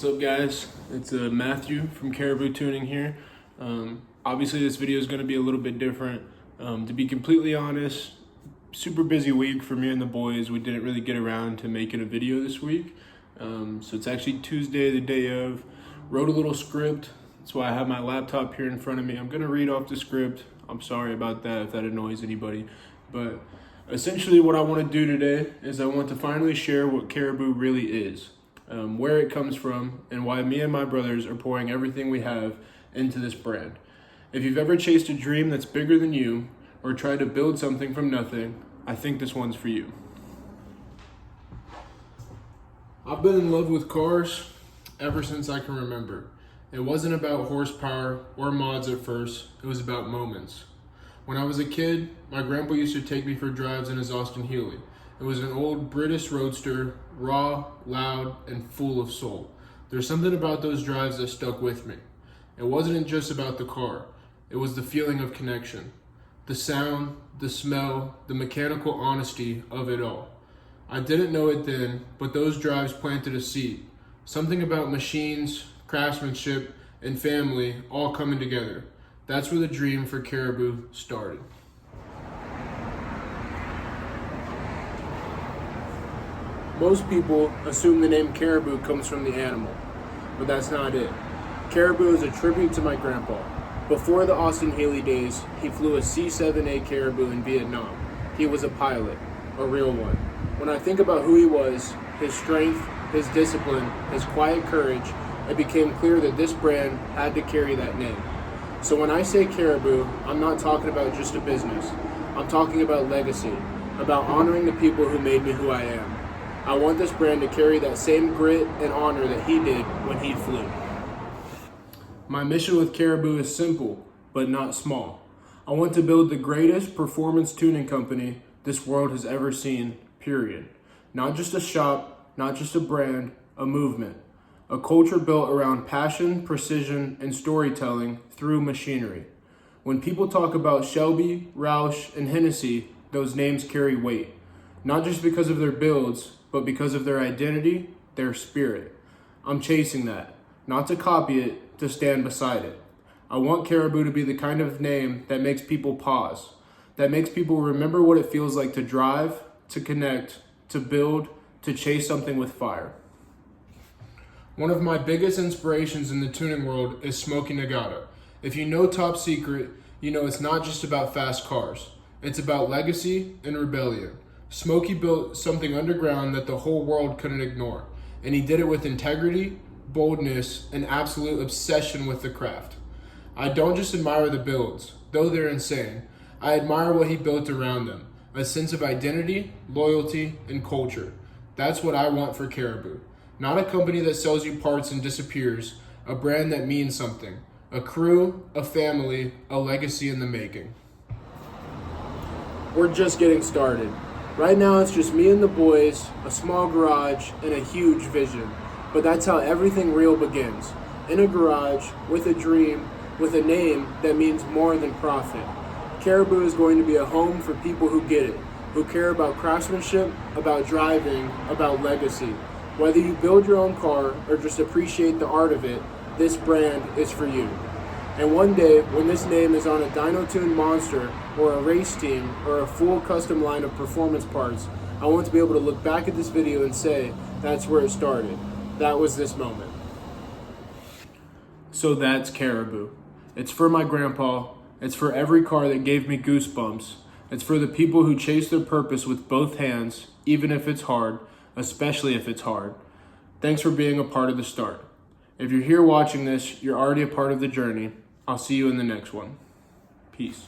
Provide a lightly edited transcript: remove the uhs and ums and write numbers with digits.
What's up, guys? It's Matthew from Caribou Tuning here. Obviously this video is going to be a little bit different. To be completely honest, super busy week for me and the boys. We didn't really get around to making a video this week. So it's actually Tuesday, the day of. Wrote a little script. That's why I have my laptop here in front of me. I'm going to read off the script. I'm sorry about that if that annoys anybody. But essentially what I want to do today is I want to finally share what Caribou really is. Where it comes from, and why me and my brothers are pouring everything we have into this brand. If you've ever chased a dream that's bigger than you, or tried to build something from nothing, I think this one's for you. I've been in love with cars ever since I can remember. It wasn't about horsepower or mods at first, it was about moments. When I was a kid, my grandpa used to take me for drives in his Austin Healey. It was an old British roadster, raw, loud, and full of soul. There's something about those drives that stuck with me. It wasn't just about the car. It was the feeling of connection. The sound, the smell, the mechanical honesty of it all. I didn't know it then, but those drives planted a seed. Something about machines, craftsmanship, and family all coming together. That's where the dream for Caribou started. Most people assume the name Caribou comes from the animal, but that's not it. Caribou is a tribute to my grandpa. Before the Austin Healey days, he flew a C-7A Caribou in Vietnam. He was a pilot, a real one. When I think about who he was, his strength, his discipline, his quiet courage, it became clear that this brand had to carry that name. So when I say Caribou, I'm not talking about just a business. I'm talking about legacy, about honoring the people who made me who I am. I want this brand to carry that same grit and honor that he did when he flew. My mission with Caribou is simple, but not small. I want to build the greatest performance tuning company this world has ever seen, period. Not just a shop, not just a brand, a movement. A culture built around passion, precision, and storytelling through machinery. When people talk about Shelby, Roush, and Hennessy, those names carry weight. Not just because of their builds, but because of their identity, their spirit. I'm chasing that, not to copy it, to stand beside it. I want Caribou to be the kind of name that makes people pause, that makes people remember what it feels like to drive, to connect, to build, to chase something with fire. One of my biggest inspirations in the tuning world is Smokey Nagata. If you know Top Secret, you know it's not just about fast cars. It's about legacy and rebellion. Smokey built something underground that the whole world couldn't ignore, and he did it with integrity, boldness, and absolute obsession with the craft. I don't just admire the builds, though they're insane. I admire what he built around them, a sense of identity, loyalty, and culture. That's what I want for Caribou. Not a company that sells you parts and disappears, a brand that means something, a crew, a family, a legacy in the making. We're just getting started. Right now it's just me and the boys, a small garage, and a huge vision. But that's how everything real begins. In a garage, with a dream, with a name that means more than profit. Caribou is going to be a home for people who get it, who care about craftsmanship, about driving, about legacy. Whether you build your own car or just appreciate the art of it, this brand is for you. And one day, when this name is on a dyno-tuned monster, or a race team, or a full custom line of performance parts, I want to be able to look back at this video and say, that's where it started. That was this moment. So that's Caribou. It's for my grandpa. It's for every car that gave me goosebumps. It's for the people who chase their purpose with both hands, even if it's hard, especially if it's hard. Thanks for being a part of the start. If you're here watching this, you're already a part of the journey. I'll see you in the next one. Peace.